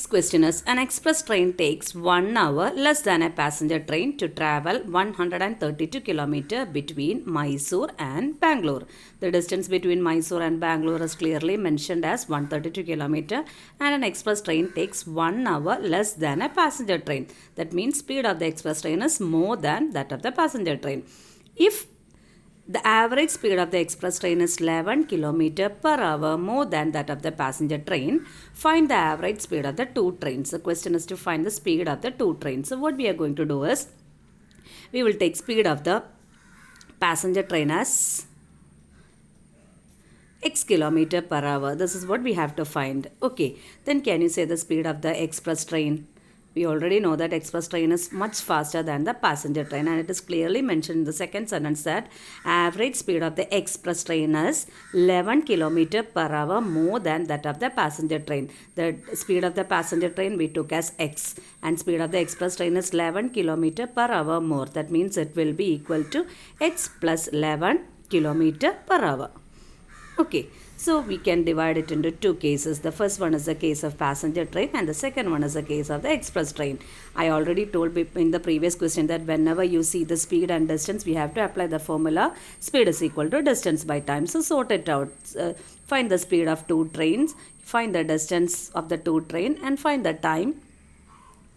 Next question is, an express train takes 1 hour less than a passenger train to travel 132 km between Mysore and Bangalore. The distance between Mysore and Bangalore is clearly mentioned as 132 km, and an express train takes 1 hour less than a passenger train. That means speed of the express train is more than that of the passenger train. If the average speed of the express train is 11 km per hour more than that of the passenger train. Find the average speed of the two trains. The question is to find the speed of the two trains. So what we are going to do is, we will take speed of the passenger train as x kilometer per hour. This is what we have to find. Okay, then can you say the speed of the express train? We already know that express train is much faster than the passenger train, and it is clearly mentioned in the second sentence that average speed of the express train is 11 km per hour more than that of the passenger train. The speed of the passenger train we took as x, and speed of the express train is 11 km per hour more. That means it will be equal to x plus 11 km per hour. Okay, so we can divide it into two cases. The first one is the case of passenger train, and the second one is the case of the express train. I already told in the previous question that whenever you see the speed and distance, we have to apply the formula speed is equal to distance by time. So sort it out. Find the speed of two trains, find the distance of the two train, and find the time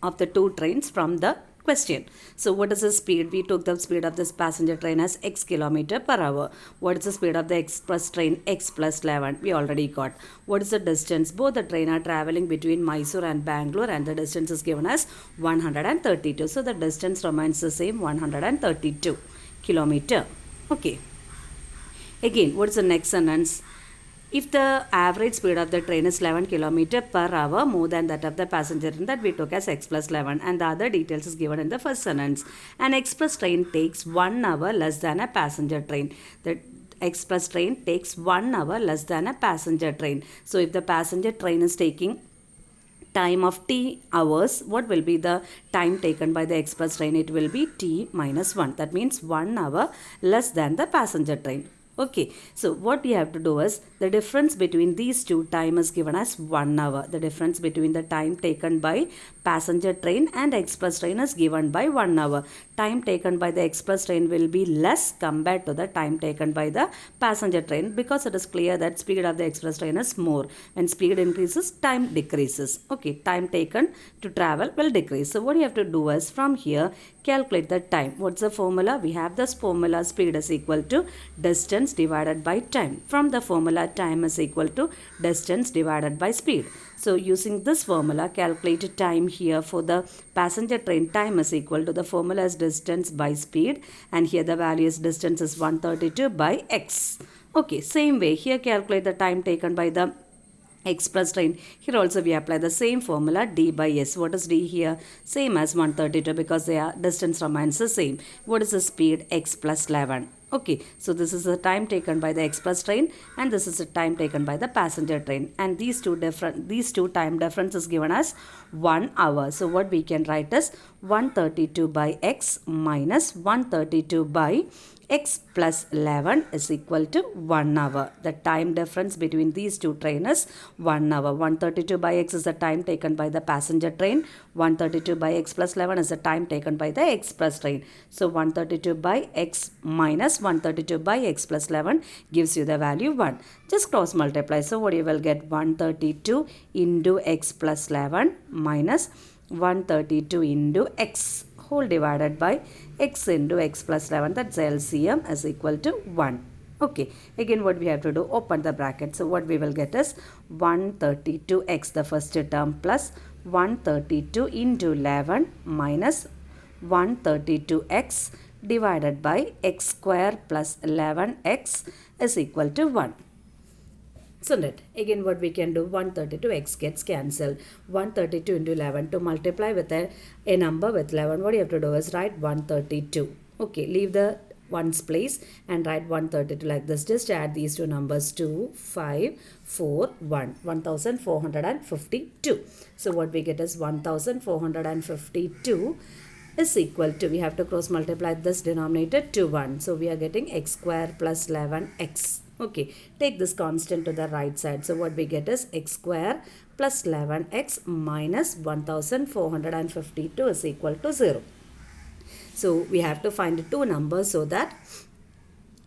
of the two trains from the question. So what is the speed? We took the speed of this passenger train as x km per hour. What is the speed of the express train? X plus 11. We already got. What is the distance? Both the train are traveling between Mysore and Bangalore, and the distance is given as 132. So the distance remains the same, 132 km. Okay. Again, what is the next sentence? If the average speed of the train is 11 km per hour more than that of the passenger train, that we took as x plus 11, and the other details is given in the first sentence. An express train takes 1 hour less than a passenger train. The express train takes 1 hour less than a passenger train. So if the passenger train is taking time of t hours, what will be the time taken by the express train? It will be t minus 1. That means 1 hour less than the passenger train. Okay, so what we have to do is, the difference between these two time is given as 1 hour. The difference between the time taken by passenger train and express train is given by 1 hour. Time taken by the express train will be less compared to the time taken by the passenger train, because it is clear that speed of the express train is more. When speed increases, time decreases. Okay, time taken to travel will decrease. So what you have to do is, from here, calculate the time. What's the formula? We have this formula, speed is equal to distance divided by time. From the formula, time is equal to distance divided by speed. So using this formula, calculate time here for the passenger train. Time is equal to, the formula is distance by speed, and here the value is distance is 132 by x. Okay, same way here calculate the time taken by the express train. Here also we apply the same formula, d by s. What is d here? Same as 132, because their distance remains the same. What is the speed? X plus 11. Okay, so this is the time taken by the express train, and this is the time taken by the passenger train, and these two time difference is given as 1 hour. So what we can write is 132 by x minus 132 by x plus 11 is equal to 1 hour. The time difference between these two trains is 1 hour. 132 by x is the time taken by the passenger train. 132 by x plus 11 is the time taken by the express train. So 132 by x minus 132 by x plus 11 gives you the value 1. Just cross multiply. So what you will get? 132 into x plus 11 minus 132 into x whole divided by x into x plus 11, that's LCM, is equal to 1. Okay, again what we have to do, open the bracket. So what we will get is 132x, the first term, plus 132 into 11 minus 132x divided by x square plus 11x is equal to 1. So that again what we can do, 132x gets cancelled. 132 into 11, to multiply with a number with 11, what you have to do is write 132. Okay, leave the ones place and write 132 like this. Just add these two numbers, 2, 5, 4, 1. 1452. So what we get is 1452 is equal to, we have to cross multiply this denominator to 1. So we are getting x square plus 11x. Okay, take this constant to the right side. So what we get is x square plus 11x minus 1452 is equal to 0. So we have to find two numbers so that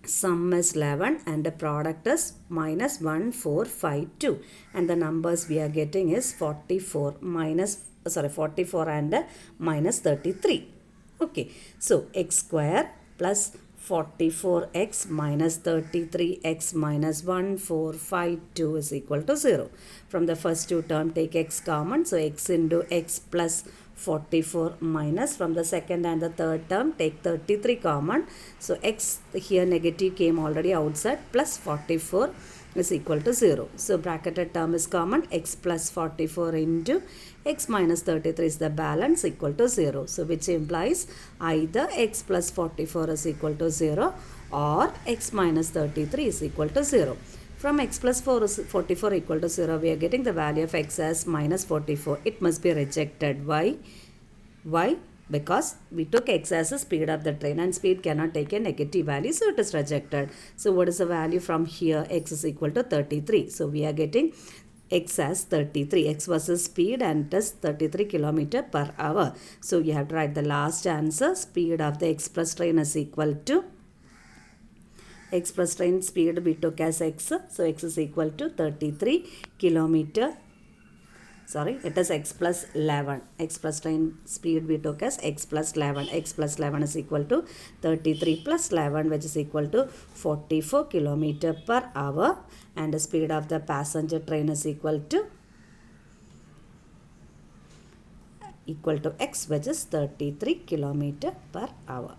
sum is 11 and the product is minus 1452, and the numbers we are getting is 44 and minus 33. Okay, so x square plus 44x minus 33x minus 1452 is equal to 0. From the first two term take x common, so x into x plus 44 minus, from the second and the third term take 33 common, so x here negative came already outside, plus 44 is equal to 0. So bracketed term is common, x plus 44 into x minus 33 is the balance equal to 0. So which implies either x plus 44 is equal to 0 or x minus 33 is equal to 0. From x plus 44 equal to 0, we are getting the value of x as minus 44. It must be rejected. Why? Why? Because we took x as the speed of the train, and speed cannot take a negative value, so it is rejected. So what is the value from here? X is equal to 33. So we are getting x as 33. X was the speed and it is 33 km per hour. So you have to write the last answer. Speed of the express train is equal to, express train speed we took as x, so x is equal to 33 kilometer. Sorry, it is x plus 11. Express train speed we took as x plus 11. X plus 11 is equal to 33 plus 11, which is equal to 44 kilometer per hour, and the speed of the passenger train is equal to x, which is 33 kilometer per hour.